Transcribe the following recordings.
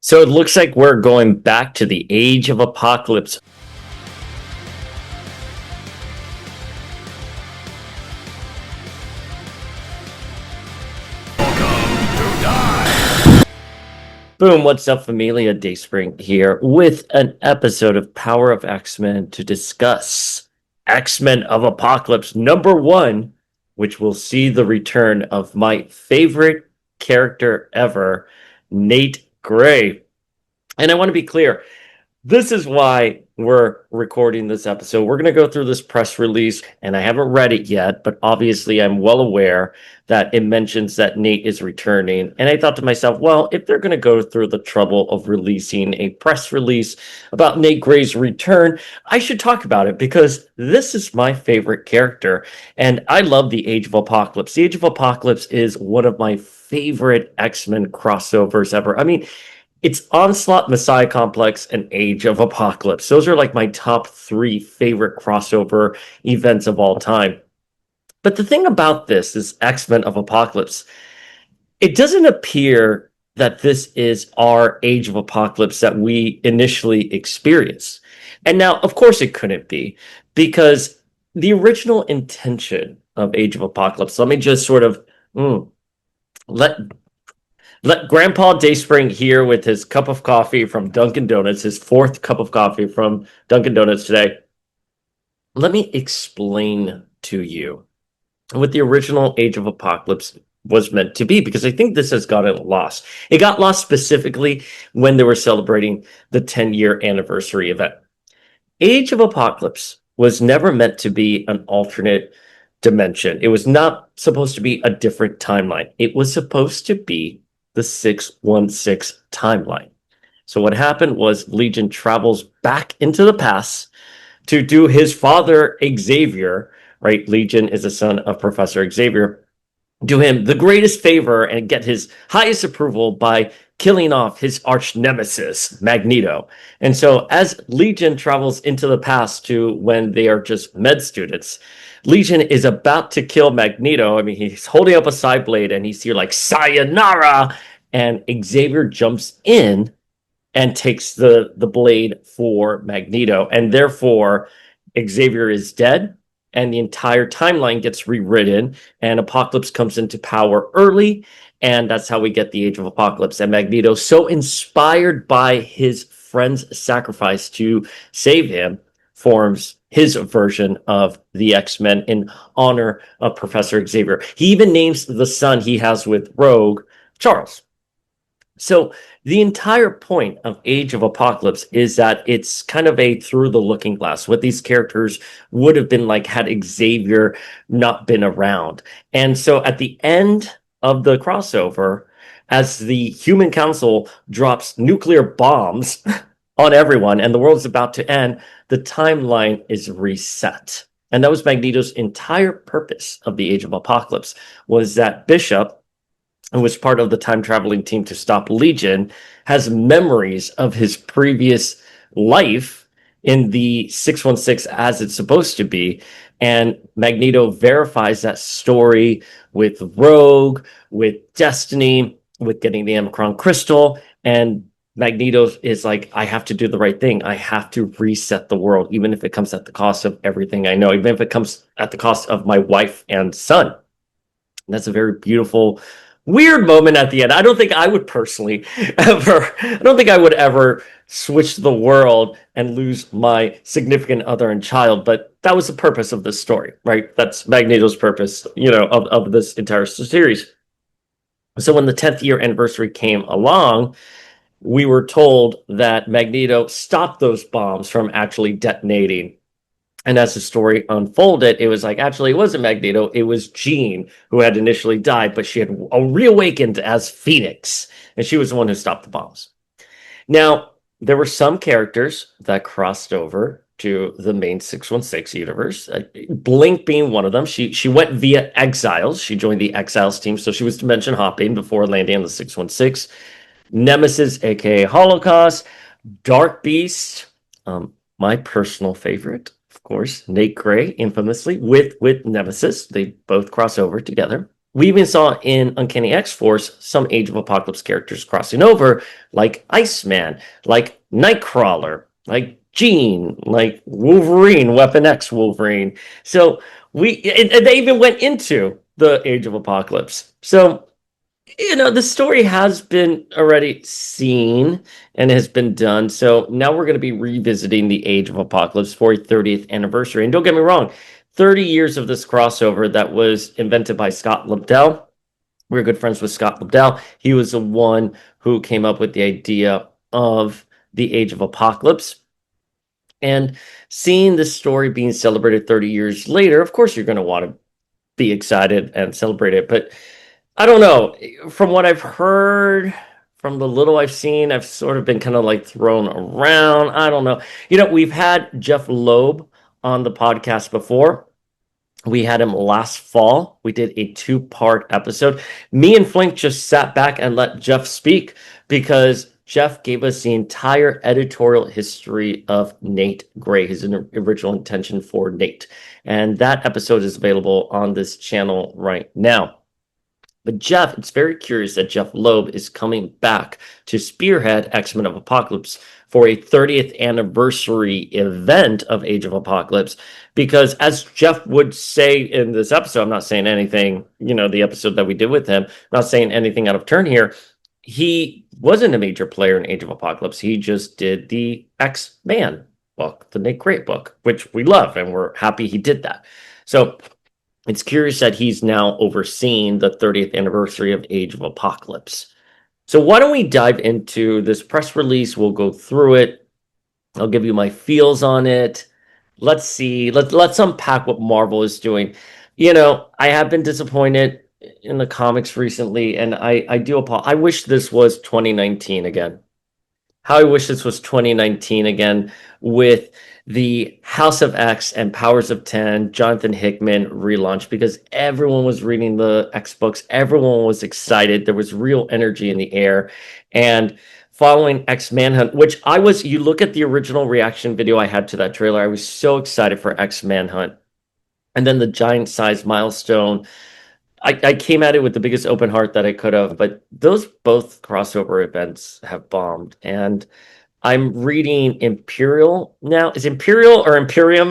So it looks like we're going back to the Age of Apocalypse. Boom, what's up, Familia? Dayspring here with an episode of Power of X-Men to discuss X-Men of Apocalypse #1, which will see the return of my favorite character ever, Nate Gray. And I want to be clear, this is why we're recording this episode. We're going to go through this press release, and I haven't read it yet, but obviously I'm well aware that it mentions that Nate is returning. And I thought to myself, well, if they're going to go through the trouble of releasing a press release about Nate Gray's return, I should talk about it because this is my favorite character. And I love the Age of Apocalypse. The Age of Apocalypse is one of my favorite X-Men crossovers ever. I mean, it's Onslaught, Messiah Complex, and Age of Apocalypse. Those are like my top three favorite crossover events of all time. But the thing about this X-Men of Apocalypse, it doesn't appear that this is our Age of Apocalypse that we initially experienced. And now, of course, it couldn't be, because the original intention of Age of Apocalypse, let me just sort of let Grandpa Dayspring here with his cup of coffee from Dunkin' Donuts, his fourth cup of coffee from Dunkin' Donuts today. Let me explain to you what the original Age of Apocalypse was meant to be, because I think this has gotten lost. It got lost specifically when they were celebrating the 10-year anniversary event. Age of Apocalypse was never meant to be an alternate dimension. It was not supposed to be a different timeline. It was supposed to be the 616 timeline. So what happened was Legion travels back into the past to do his father Xavier, right? Legion is a son of Professor Xavier. Do him the greatest favor and get his highest approval by killing off his arch nemesis, Magneto. And so as Legion travels into the past to when they are just med students, Legion is about to kill Magneto. I mean, he's holding up a side blade and he's here like, sayonara! And Xavier jumps in and takes the blade for Magneto. And therefore, Xavier is dead and the entire timeline gets rewritten and Apocalypse comes into power early. And that's how we get the Age of Apocalypse. And Magneto, so inspired by his friend's sacrifice to save him, forms his version of the X-Men in honor of Professor Xavier. He even names the son he has with Rogue Charles. So the entire point of Age of Apocalypse is that it's kind of a through the looking glass, what these characters would have been like had Xavier not been around. And so at the end of the crossover, as the Human Council drops nuclear bombs on everyone and the world's about to end, the timeline is reset. And that was Magneto's entire purpose of the Age of Apocalypse, was that Bishop, who was part of the time traveling team to stop Legion, has memories of his previous life in the 616 as it's supposed to be. And Magneto verifies that story with Rogue, with Destiny, with getting the Omicron crystal. And Magneto is like, I have to do the right thing. I have to reset the world, even if it comes at the cost of everything I know, even if it comes at the cost of my wife and son. And that's a very beautiful, weird moment at the end. I don't think I would personally ever switch the world and lose my significant other and child, but that was the purpose of this story, right? That's Magneto's purpose, of this entire series. So when the 10th year anniversary came along, we were told that Magneto stopped those bombs from actually detonating. And as the story unfolded, it was like, actually, it wasn't Magneto. It was Jean who had initially died, but she had reawakened as Phoenix. And she was the one who stopped the bombs. Now, there were some characters that crossed over to the main 616 universe. Blink being one of them. She went via Exiles. She joined the Exiles team. So she was dimension hopping before landing on the 616. Nemesis, aka Holocaust, Dark Beast, my personal favorite, of course, Nate Gray, infamously with Nemesis. They both cross over together. We even saw in Uncanny X-Force some Age of Apocalypse characters crossing over, like Iceman, like Nightcrawler, like Jean, like Wolverine, Weapon X Wolverine. So they even went into the Age of Apocalypse. So the story has been already seen and has been done. So now we're going to be revisiting the Age of Apocalypse for a 30th anniversary. And don't get me wrong, 30 years of this crossover that was invented by Scott Lobdell. We're good friends with Scott Lobdell. He was the one who came up with the idea of the Age of Apocalypse. And seeing this story being celebrated 30 years later, of course, you're going to want to be excited and celebrate it. But I don't know. From what I've heard, from the little I've seen, I've sort of been kind of like thrown around. I don't know. We've had Jeff Loeb on the podcast before. We had him last fall. We did a 2-part episode. Me and Flink just sat back and let Jeff speak because Jeff gave us the entire editorial history of Nate Gray, his original intention for Nate. And that episode is available on this channel right now. But Jeff, it's very curious that Jeff Loeb is coming back to spearhead X-Men of Apocalypse for a 30th anniversary event of Age of Apocalypse. Because as Jeff would say in this episode, I'm not saying anything, the episode that we did with him, not saying anything out of turn here. He wasn't a major player in Age of Apocalypse. He just did the X-Man book, the Nate Gray book, which we love, and we're happy he did that. So it's curious that he's now overseeing the 30th anniversary of Age of Apocalypse. So why don't we dive into this press release? We'll go through it. I'll give you my feels on it. Let's see. Let's unpack what Marvel is doing. I have been disappointed in the comics recently, and I do apologize. I wish this was 2019 again. How I wish this was 2019 again with the House of X and Powers of 10, Jonathan Hickman relaunch, because everyone was reading the X books. Everyone was excited. There was real energy in the air. And following X Manhunt, which you look at the original reaction video I had to that trailer, I was so excited for X Manhunt. And then the giant size milestone. I came at it with the biggest open heart that I could have, but those both crossover events have bombed. And I'm reading Imperial now. Is Imperial or Imperium?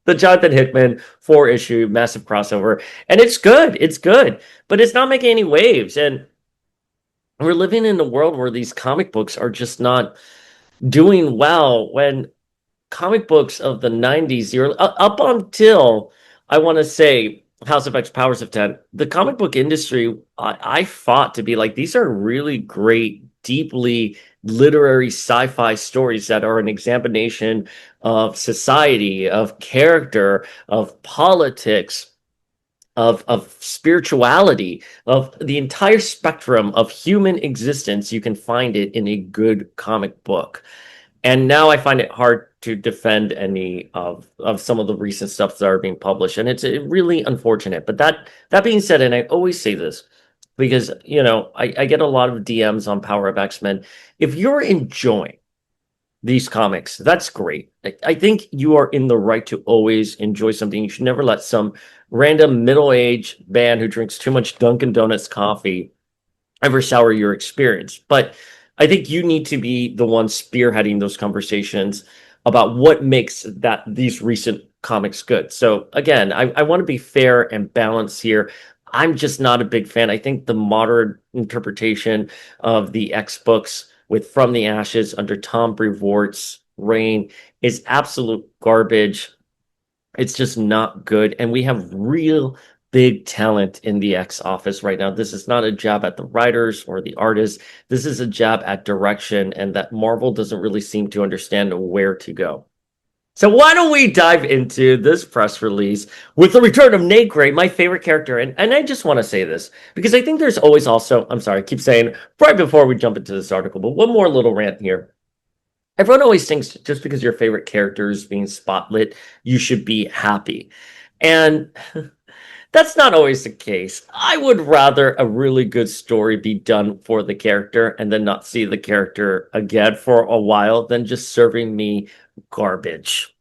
The Jonathan Hickman 4-issue massive crossover. And it's good. It's good. But it's not making any waves. And we're living in a world where these comic books are just not doing well when comic books of the 90s, up until, I want to say, House of X, Powers of 10, the comic book industry, I fought to be like, these are really great, deeply literary sci-fi stories that are an examination of society, of character, of politics, of spirituality, of the entire spectrum of human existence. You can find it in a good comic book. And now I find it hard to defend any of some of the recent stuff that are being published, and it's really unfortunate. But that being said, and I always say this because I get a lot of DMs on Power of X-Men. If you're enjoying these comics, that's great. I think you are in the right to always enjoy something. You should never let some random middle-aged man who drinks too much Dunkin' Donuts coffee ever sour your experience. But I think you need to be the one spearheading those conversations about what makes these recent comics good. So again, I want to be fair and balanced here. I'm just not a big fan. I think the modern interpretation of the X books with From the Ashes under Tom Brevoort's reign is absolute garbage. It's just not good. And we have real big talent in the X office right now. This is not a jab at the writers or the artists. This is a jab at direction, and that Marvel doesn't really seem to understand where to go. So why don't we dive into this press release with the return of Nate Gray, my favorite character. And I just want to say this because I think there's always also, I'm sorry, I keep saying right before we jump into this article, but one more little rant here. Everyone always thinks just because your favorite character is being spotlit, you should be happy. And that's not always the case. I would rather a really good story be done for the character and then not see the character again for a while than just serving me garbage.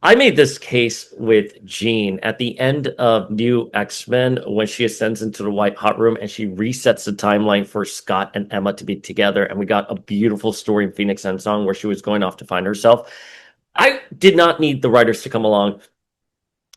I made this case with Jean at the end of New X-Men when she ascends into the White Hot Room and she resets the timeline for Scott and Emma to be together. And we got a beautiful story in Phoenix Endsong where she was going off to find herself. I did not need the writers to come along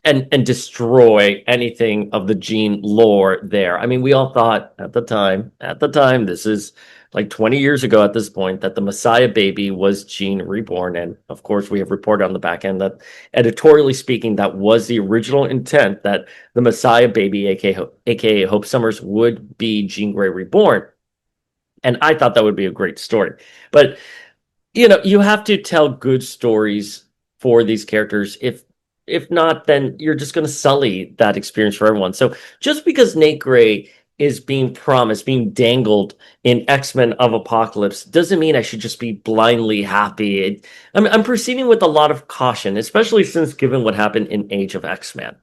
and destroy anything of the Jean lore there. I mean, we all thought at the time, this is like 20 years ago at this point, that the Messiah baby was Jean reborn. And of course, we have reported on the back end that editorially speaking, that was the original intent, that the Messiah baby, aka Hope Summers, would be Jean Grey reborn. And I thought that would be a great story. But you have to tell good stories for these characters. If not, then you're just going to sully that experience for everyone. So just because Nate Gray is being promised, being dangled in X-Men of Apocalypse, doesn't mean I should just be blindly happy. I'm proceeding with a lot of caution, especially since given what happened in Age of X-Men.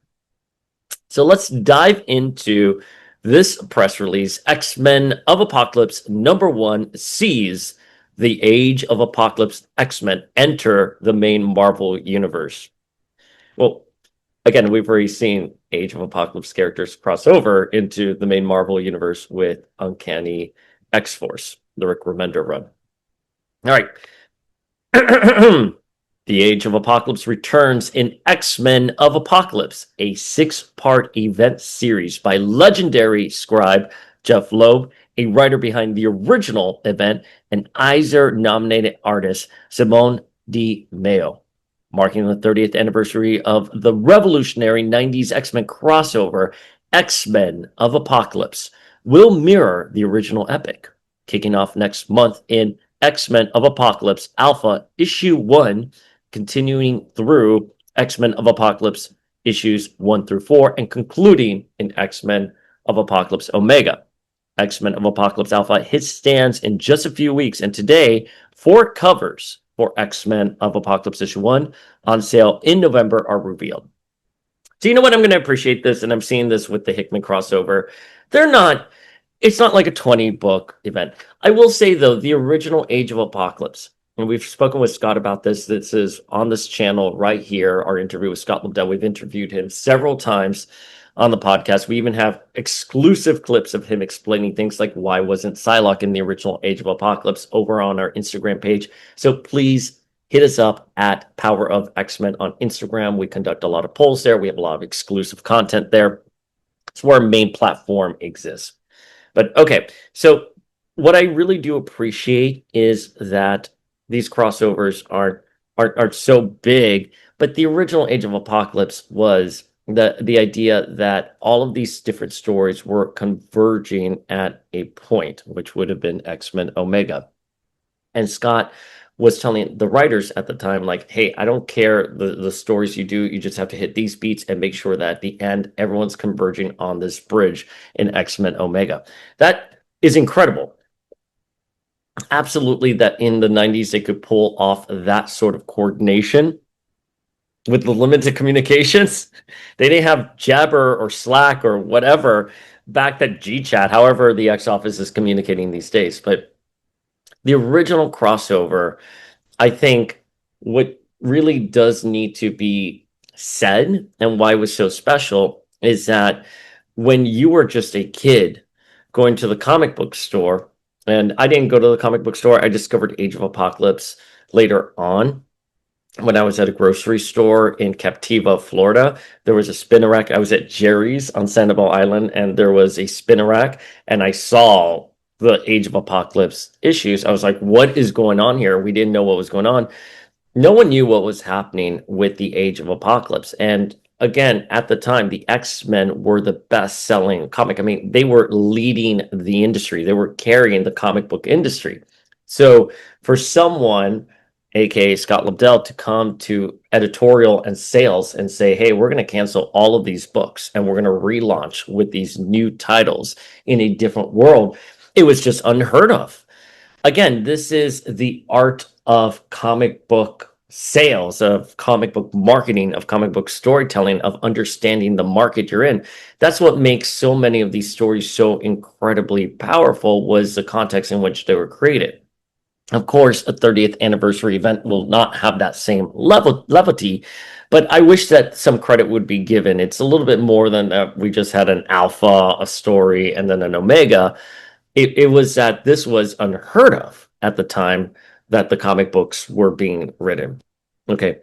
So let's dive into this press release. X-Men of Apocalypse #1 sees the Age of Apocalypse X-Men enter the main Marvel universe. Well, again, we've already seen Age of Apocalypse characters cross over into the main Marvel universe with Uncanny X-Force, the Rick Remender run. All right. The Age of Apocalypse returns in X-Men of Apocalypse, a 6-part event series by legendary scribe Jeff Loeb, a writer behind the original event, and Eisner-nominated artist Simone Di Meo. Marking the 30th anniversary of the revolutionary 90s X-Men crossover, X-Men of Apocalypse will mirror the original epic, kicking off next month in X-Men of Apocalypse Alpha Issue 1, continuing through X-Men of Apocalypse issues 1 through 4, and concluding in X-Men of Apocalypse Omega. X-Men of Apocalypse Alpha hits stands in just a few weeks, and today, 4 covers for X-Men of Apocalypse issue 1 on sale in November are revealed. So you know what? I'm going to appreciate this, and I'm seeing this with the Hickman crossover. It's not like a 20-book event. I will say, though, the original Age of Apocalypse, and we've spoken with Scott about this. This is on this channel right here, our interview with Scott Lobdell. We've interviewed him several times on the podcast. We even have exclusive clips of him explaining things like why wasn't Psylocke in the original Age of Apocalypse over on our Instagram page. So please hit us up at Power of X-Men on Instagram. We conduct a lot of polls there. We have a lot of exclusive content there. It's where our main platform exists. But okay, so what I really do appreciate is that these crossovers are so big, but the original Age of Apocalypse was the idea that all of these different stories were converging at a point, which would have been X-Men Omega. And Scott was telling the writers at the time, like, hey, I don't care the stories you do, you just have to hit these beats and make sure that at the end, everyone's converging on this bridge in X-Men Omega. That is incredible. Absolutely, that in the 90s, they could pull off that sort of coordination with the limited communications. They didn't have Jabber or Slack or whatever back at GChat, however the X office is communicating these days. But the original crossover, I think what really does need to be said and why it was so special is that when you were just a kid going to the comic book store, and I didn't go to the comic book store, I discovered Age of Apocalypse later on. When I was at a grocery store in Captiva, Florida, there was a spinner rack. I was at Jerry's on Sanibel Island, and there was a spinner rack, and I saw the Age of Apocalypse issues. I was like, what is going on here? We didn't know what was going on. No one knew what was happening with the Age of Apocalypse. And again, at the time, the X-Men were the best-selling comic. I mean, they were leading the industry. They were carrying the comic book industry. So for someone, aka Scott Lobdell, to come to editorial and sales and say, hey, we're going to cancel all of these books and we're going to relaunch with these new titles in a different world, it was just unheard of. Again, this is the art of comic book sales, of comic book marketing, of comic book storytelling, of understanding the market you're in. That's what makes so many of these stories so incredibly powerful, was the context in which they were created. Of course, a 30th anniversary event will not have that same levity, but I wish that some credit would be given. It's a little bit more than we just had an alpha, a story, and then an omega. It was that this was unheard of at the time that the comic books were being written. Okay.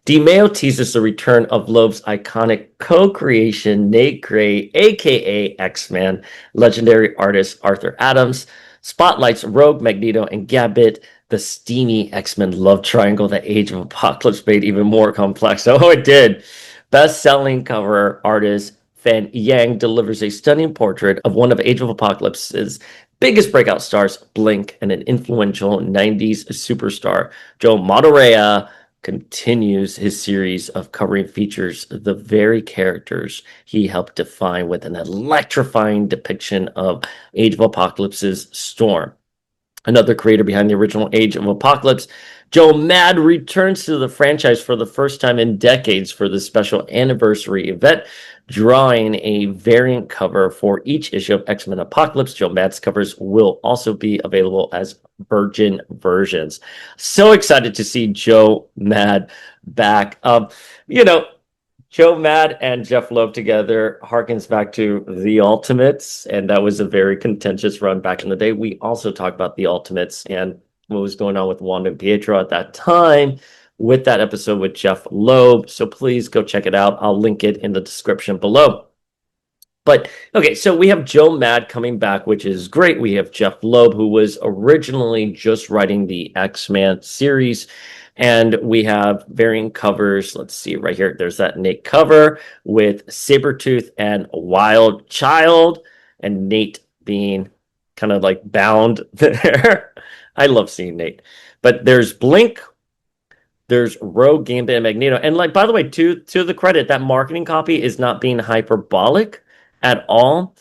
DiMeo teases the return of Loeb's iconic co-creation, Nate Gray, aka X-Man, legendary artist Arthur Adams, spotlights Rogue, Magneto, and Gambit, the steamy X-Men love triangle that Age of Apocalypse made even more complex. Oh, it did. Best-selling cover artist Fan Yang delivers a stunning portrait of one of Age of Apocalypse's biggest breakout stars, Blink, and an influential 90s superstar, Joe Madureira, continues his series of covering features the very characters he helped define with an electrifying depiction of Age of Apocalypse's Storm. Another creator behind the original Age of Apocalypse, Joe Mad returns to the franchise for the first time in decades for the special anniversary event, drawing a variant cover for each issue of X-Men Apocalypse. Joe Mad's covers will also be available as Virgin versions. So excited to see Joe Mad back. You know, Joe Mad and Jeff Loeb together harkens back to The Ultimates, and that was a very contentious run back in the day. We also talked about The Ultimates and what was going on with Wanda and Pietro at that time with that episode with Jeff Loeb. So please go check it out. I'll link it in the description below. But okay, so we have Joe Mad coming back, which is great. We have Jeff Loeb, who was originally just writing the X-Men series. And we have varying covers. Let's see right here. There's that Nate cover with Sabretooth and Wild Child, and Nate being kind of like bound there. I love seeing Nate. But there's Blink, there's Rogue, Gambit, and Magneto. And like, by the way, to the credit, that marketing copy is not being hyperbolic at all.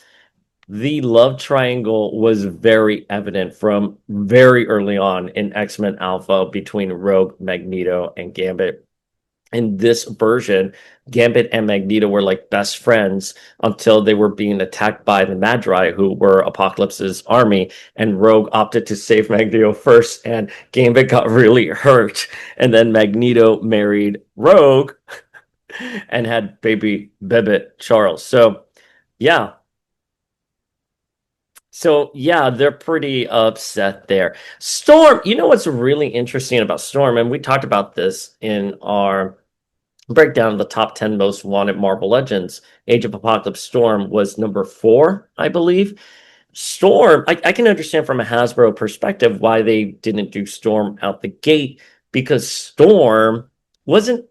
The love triangle was very evident from very early on in X-Men Alpha between Rogue, Magneto, and Gambit. In this version, Gambit and Magneto were like best friends until they were being attacked by the Madri, who were Apocalypse's army, and Rogue opted to save Magneto first, and Gambit got really hurt. And then Magneto married Rogue and had baby Bebet Charles. So, yeah. So, yeah, they're pretty upset there. Storm, you know what's really interesting about Storm, and we talked about this in our breakdown of the top 10 most wanted Marvel Legends. Age of Apocalypse Storm was number 4, I believe. Storm, I can understand from a Hasbro perspective why they didn't do Storm out the gate, because Storm wasn't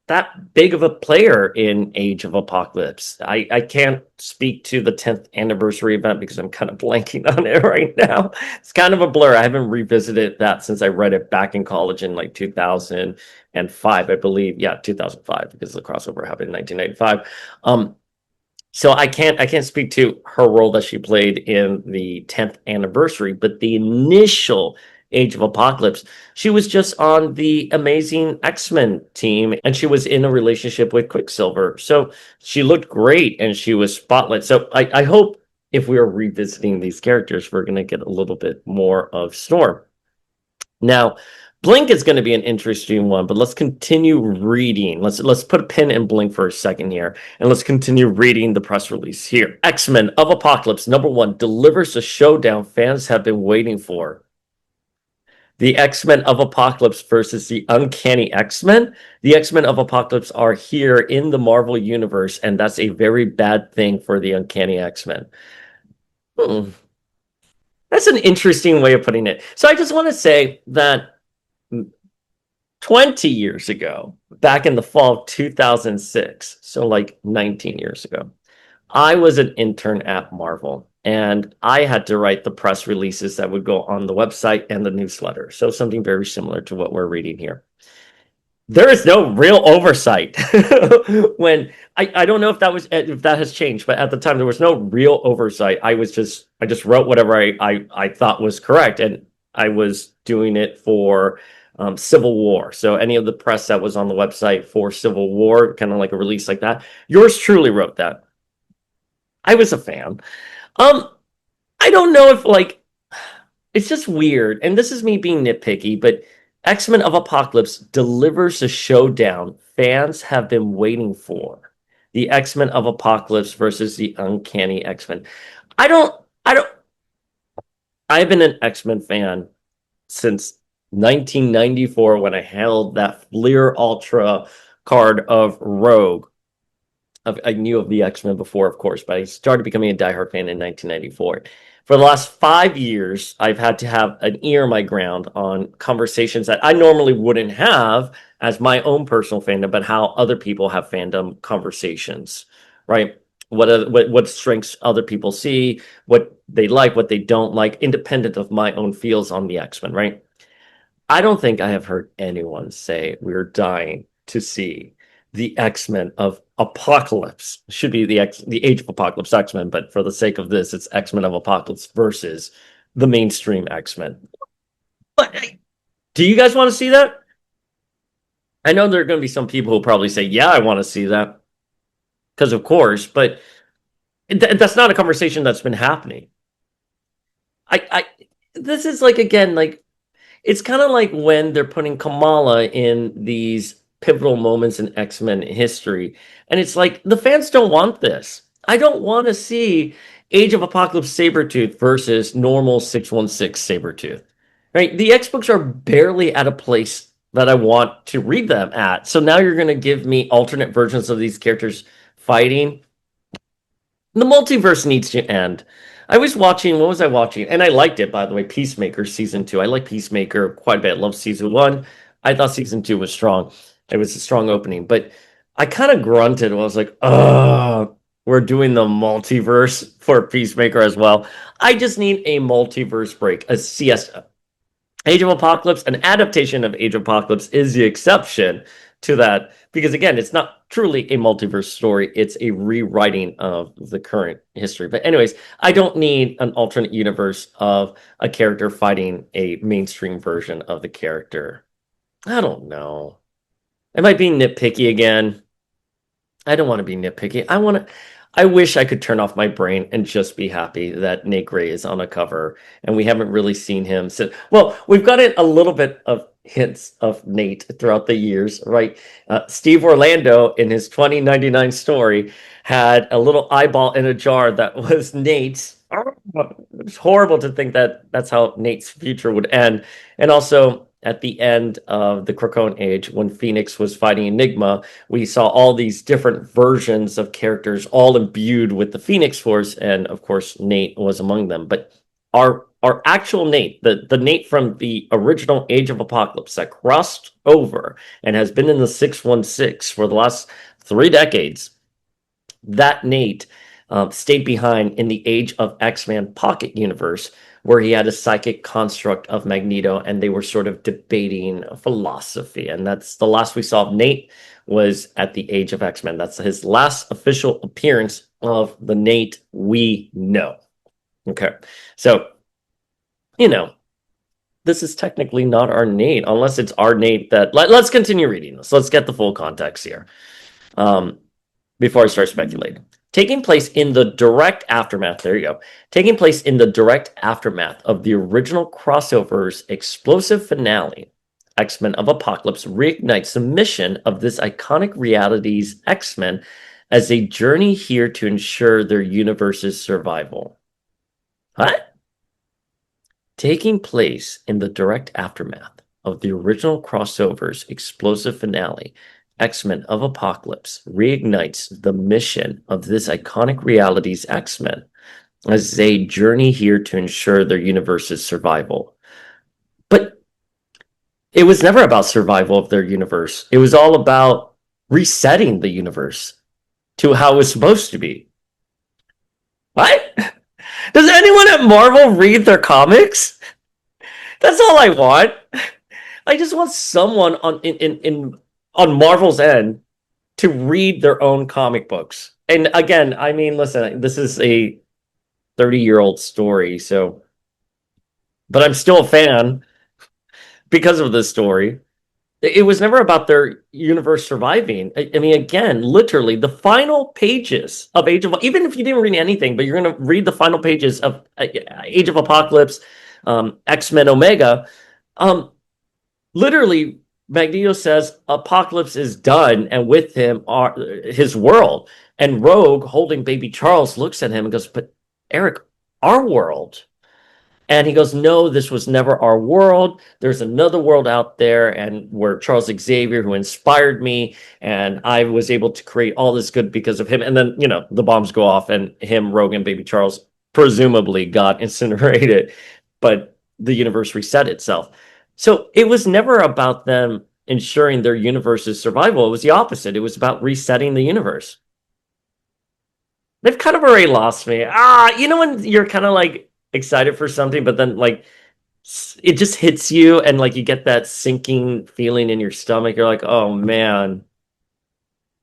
that big of a player in Age of Apocalypse. I can't speak to the 10th anniversary event because I'm kind of blanking on it right now. It's kind of a blur. I haven't revisited that since I read it back in college in like 2005, I believe. Yeah, 2005, because the crossover happened in 1995. So I can't speak to her role that she played in the 10th anniversary, but the initial Age of Apocalypse, she was just on the Amazing X-Men team, and she was in a relationship with Quicksilver. So she looked great, and she was spotlight. So I hope if we are revisiting these characters, we're going to get a little bit more of Storm. Now, Blink is going to be an interesting one, but let's continue reading. Let's put a pin in Blink for a second here, and let's continue reading the press release here. X-Men of Apocalypse #1 delivers the showdown fans have been waiting for. The X-Men of Apocalypse versus the Uncanny X-Men. The X-Men of Apocalypse are here in the Marvel Universe, and that's a very bad thing for the Uncanny X-Men. That's an interesting way of putting it. So I just want to say that 20 years ago, back in the fall of 2006, so like 19 years ago, I was an intern at Marvel, and I had to write the press releases that would go on the website and the newsletter. So something very similar to what we're reading here. There is no real oversight. When I don't know if that has changed, but at the time there was no real oversight. I just wrote whatever I thought was correct, and I was doing it for Civil War. So any of the press that was on the website for Civil War, kind of like a release like that, yours truly wrote that. I was a fan. I don't know if it's just weird. And this is me being nitpicky, but X-Men of Apocalypse delivers a showdown fans have been waiting for. The X-Men of Apocalypse versus the Uncanny X-Men. I don't, I don't, I've been an X-Men fan since 1994 when I held that Fleer Ultra card of Rogue. I knew of the X-Men before, of course, but I started becoming a diehard fan in 1994. For the last 5 years, I've had to have an ear my ground on conversations that I normally wouldn't have as my own personal fandom, but how other people have fandom conversations, right? What strengths other people see, what they like, what they don't like, independent of my own feels on the X-Men, right? I don't think I have heard anyone say we're dying to see the X-Men of Apocalypse. Should be the Age of Apocalypse X-Men, but for the sake of this, it's X-Men of Apocalypse versus the mainstream X-Men. But do you guys want to see that? I know there are going to be some people who probably say, "Yeah, I want to see that," because of course, but that's not a conversation that's been happening. I this is like again like it's kind of like when they're putting Kamala in these pivotal moments in X-Men history. And it's like the fans don't want this. I don't want to see Age of Apocalypse Sabretooth versus normal 616 Sabretooth. Right? The X books are barely at a place that I want to read them at. So now you're going to give me alternate versions of these characters fighting. The multiverse needs to end. I was watching, what was I watching? And I liked it, by the way, Peacemaker season 2. I like Peacemaker quite a bit. I love season 1. I thought season 2 was strong. It was a strong opening, but I kind of grunted. I was like, oh, we're doing the multiverse for Peacemaker as well. I just need a multiverse break, a CS. Age of Apocalypse, an adaptation of Age of Apocalypse is the exception to that because again, it's not truly a multiverse story, it's a rewriting of the current history. But anyways, I don't need an alternate universe of a character fighting a mainstream version of the character. I don't know. Am I being nitpicky again? I don't want to be nitpicky. I wish I could turn off my brain and just be happy that Nate Gray is on a cover and we haven't really seen him since. Well, we've gotten a little bit of hints of Nate throughout the years, right? Steve Orlando in his 2099 story had a little eyeball in a jar that was Nate's. It's horrible to think that that's how Nate's future would end. And also, at the end of the Krakoan Age, when Phoenix was fighting Enigma, we saw all these different versions of characters all imbued with the Phoenix Force, and of course, Nate was among them. But our actual Nate, the Nate from the original Age of Apocalypse that crossed over and has been in the 616 for the last 3 decades, that Nate stayed behind in the Age of X-Men Pocket Universe, where he had a psychic construct of Magneto, and they were sort of debating philosophy. And that's the last we saw of Nate was at the Age of X-Men. That's his last official appearance of the Nate we know. Okay, so, this is technically not our Nate, unless it's our Nate that... Let's continue reading this. Let's get the full context here before I start speculating. Taking place in the direct aftermath, there you go. Taking place in the direct aftermath of the original crossover's explosive finale, X-Men of Apocalypse reignites the mission of this iconic reality's X-Men as they journey here to ensure their universe's survival. What? Taking place in the direct aftermath of the original crossover's explosive finale, X-Men of Apocalypse reignites the mission of this iconic reality's X-Men as they journey here to ensure their universe's survival. But it was never about survival of their universe. It was all about resetting the universe to how it was supposed to be. What? Does anyone at Marvel read their comics? That's all I want. I just want someone on Marvel's end to read their own comic books. And again, I mean, listen, this is a 30-year-old story, so but I'm still a fan because of this story. It was never about their universe surviving. I mean, again, literally, the final pages of Age of... Even if you didn't read anything, but you're going to read the final pages of Age of Apocalypse, X-Men Omega, um, literally Magneto says Apocalypse is done, and with him are his world. And Rogue, holding baby Charles, looks at him and goes, "But Eric, our world." And he goes, "No, this was never our world. There's another world out there, and where Charles Xavier, who inspired me, and I was able to create all this good because of him." And then, the bombs go off, and him, Rogue, and baby Charles presumably got incinerated, but the universe reset itself. So it was never about them ensuring their universe's survival. It was the opposite. It was about resetting the universe. They've kind of already lost me. When you're kind of like excited for something, but then like it just hits you and like you get that sinking feeling in your stomach. You're like, oh man,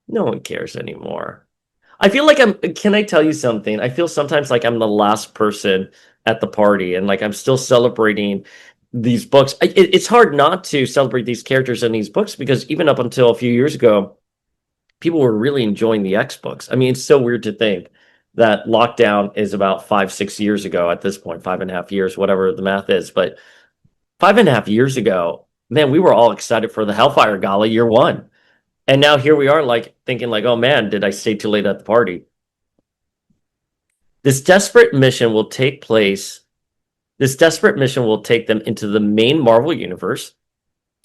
no one cares anymore. I feel like can I tell you something? I feel sometimes like I'm the last person at the party and like I'm still celebrating these books. It's hard not to celebrate these characters in these books because even up until a few years ago, people were really enjoying the X books. I mean, it's so weird to think that Lockdown is about 5, 6 years ago at this point, 5.5 years, whatever the math is. But 5.5 years ago, man, we were all excited for the Hellfire Gala year one. And now here we are, like thinking, like, oh man, did I stay too late at the party? This desperate mission will take place. This desperate mission will take them into the main Marvel universe,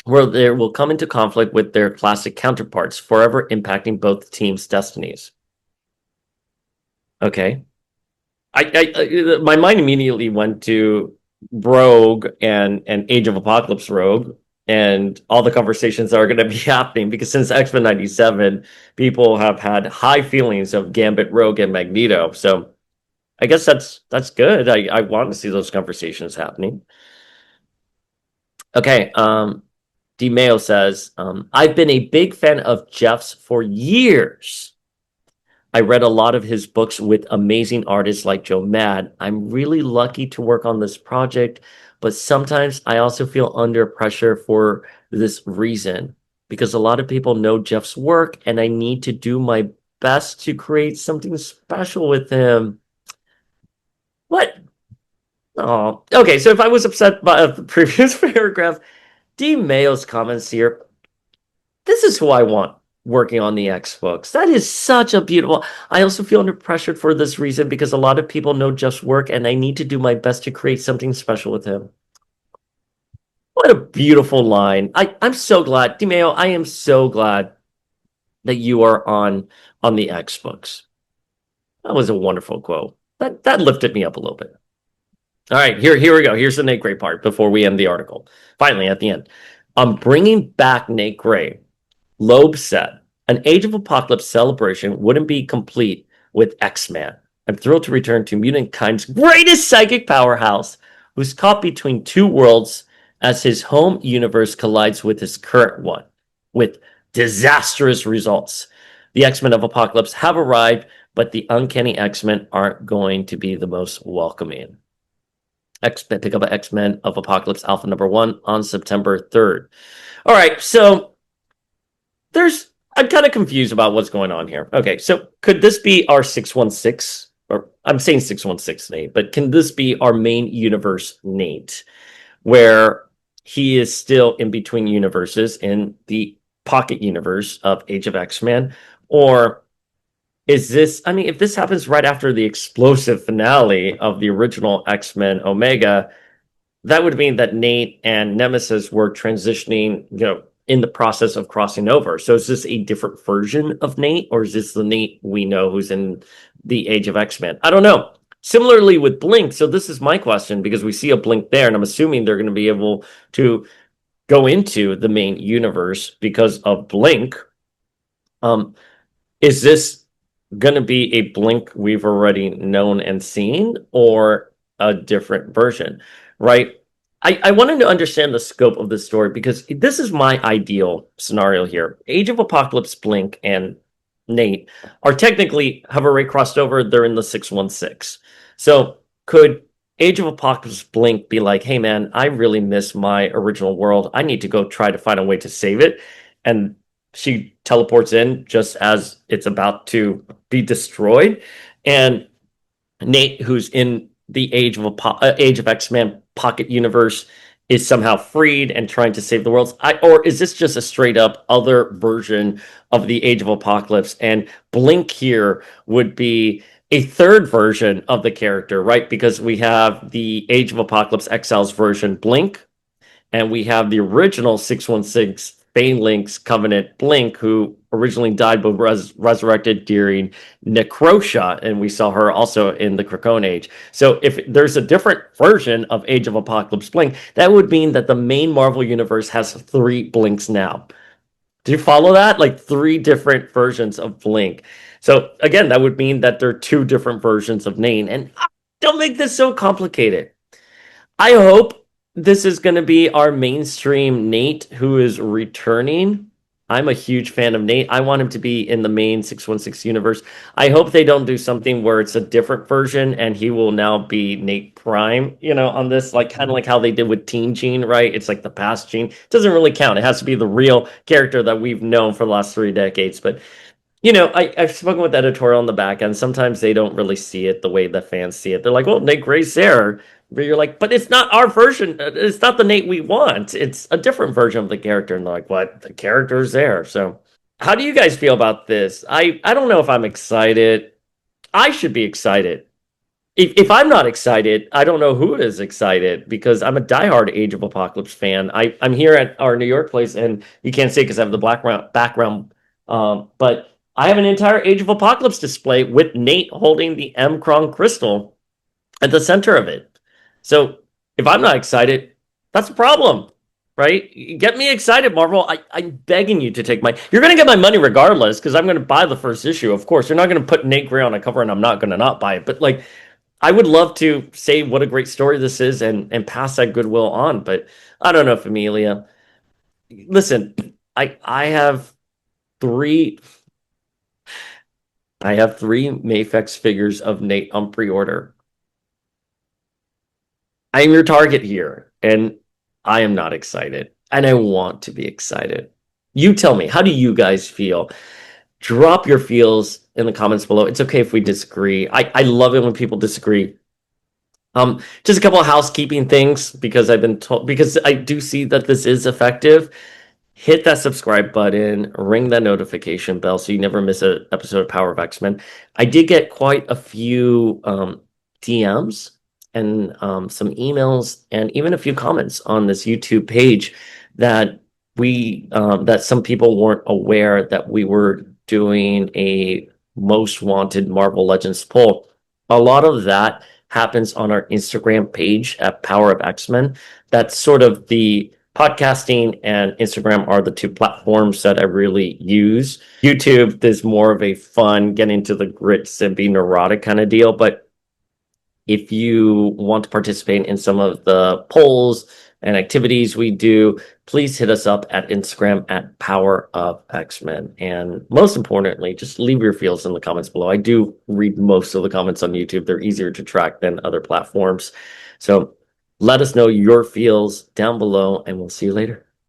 where they will come into conflict with their classic counterparts, forever impacting both teams' destinies. Okay. My mind immediately went to Rogue and Age of Apocalypse Rogue and all the conversations that are going to be happening because since X-Men 97, people have had high feelings of Gambit, Rogue, and Magneto. So I guess that's good. I want to see those conversations happening. Okay. D Mayo says, I've been a big fan of Jeff's for years. I read a lot of his books with amazing artists like Joe Mad. I'm really lucky to work on this project, but sometimes I also feel under pressure for this reason because a lot of people know Jeff's work and I need to do my best to create something special with him. What? Oh, okay. So if I was upset by the previous paragraph, D Mayo's comments here, this is who I want working on the X books. That is such a beautiful. I also feel under pressure for this reason because a lot of people know Jeff's work and I need to do my best to create something special with him. What a beautiful line. I'm so glad, DiMeo, I am so glad that you are on the X books. That was a wonderful quote. That lifted me up a little bit. All right, here we go. Here's the Nate Gray part before we end the article. Finally, at the end. I'm bringing back Nate Gray. Loeb said, an Age of Apocalypse celebration wouldn't be complete with X-Man. I'm thrilled to return to Mutankind's greatest psychic powerhouse, who's caught between two worlds as his home universe collides with his current one, with disastrous results. The X-Men of Apocalypse have arrived, but the Uncanny X-Men aren't going to be the most welcoming. Pick up X-Men of Apocalypse Alpha #1 on September 3rd. All right, so I'm kind of confused about what's going on here. Okay, so could this be our 616? Or I'm saying 616 Nate, but can this be our main universe Nate, where he is still in between universes in the pocket universe of Age of X-Men? Or is this, I mean, if this happens right after the explosive finale of the original X-Men Omega, that would mean that Nate and Nemesis were transitioning, in the process of crossing over. So is this a different version of Nate, or is this the Nate we know who's in the Age of X-Men? I don't know. Similarly with Blink, so this is my question, because we see a Blink there, and I'm assuming they're going to be able to go into the main universe because of Blink. Is this going to be a Blink we've already known and seen, or a different version, right? I wanted to understand the scope of this story because this is my ideal scenario here. Age of Apocalypse, Blink, and Nate are technically have already crossed over. They're in the 616. So could Age of Apocalypse Blink be like, hey man, I really miss my original world. I need to go try to find a way to save it. And she teleports in just as it's about to be destroyed. And Nate, who's in the Age of X-Men pocket universe is somehow freed and trying to save the world? Or is this just a straight up other version of the Age of Apocalypse? And Blink here would be a third version of the character, right? Because we have the Age of Apocalypse Exiles version Blink, and we have the original 616 Phalanx Covenant Blink, who originally died but was resurrected during Necrosha, and we saw her also in the Cracone Age. So if there's a different version of Age of Apocalypse Blink, that would mean that the main Marvel universe has three Blinks now. Do you follow that? Like three different versions of Blink. So again, that would mean that there are two different versions of Nate. And don't make this so complicated. I hope this is going to be our mainstream Nate who is returning. I'm a huge fan of Nate. I want him to be in the main 616 universe. I hope they don't do something where it's a different version and he will now be Nate Prime, on this, like kind of like how they did with Teen Gene, right? It's like the past Gene. It doesn't really count. It has to be the real character that we've known for the last 3 decades. But I've spoken with editorial on the back end. Sometimes they don't really see it the way the fans see it. They're like, well, Nate Gray's there. But you're like, but it's not our version. It's not the Nate we want. It's a different version of the character. And they're like, what? The character's there. So how do you guys feel about this? I don't know if I'm excited. I should be excited. If I'm not excited, I don't know who is excited because I'm a diehard Age of Apocalypse fan. I'm here at our New York place, and you can't see because I have the black background. But I have an entire Age of Apocalypse display with Nate holding the M'Krong crystal at the center of it. So if I'm not excited, that's a problem, right? Get me excited, Marvel. I'm begging you to take you're going to get my money regardless because I'm going to buy the first issue. Of course, you're not going to put Nate Gray on a cover and I'm not going to not buy it. But like, I would love to say what a great story this is and pass that goodwill on. But I don't know, Familia. Listen, I have three Mafex figures of Nate on pre-order. I am your target here, and I am not excited, and I want to be excited. You tell me, how do you guys feel? Drop your feels in the comments below. It's okay if we disagree. I love it when people disagree. Just a couple of housekeeping things because because I do see that this is effective. Hit that subscribe button, ring that notification bell so you never miss an episode of Power of X-Men. I did get quite a few DMs and some emails and even a few comments on this YouTube page that that some people weren't aware that we were doing a most wanted Marvel Legends poll. A lot of that happens on our Instagram page at Power of X-Men. That's sort of the podcasting and Instagram are the two platforms that I really use. YouTube is more of a fun, get into the grits and be neurotic kind of deal. But if you want to participate in some of the polls and activities we do, please hit us up at Instagram at Power of X-Men. And most importantly, just leave your feels in the comments below. I do read most of the comments on YouTube. They're easier to track than other platforms. So let us know your feels down below, and we'll see you later.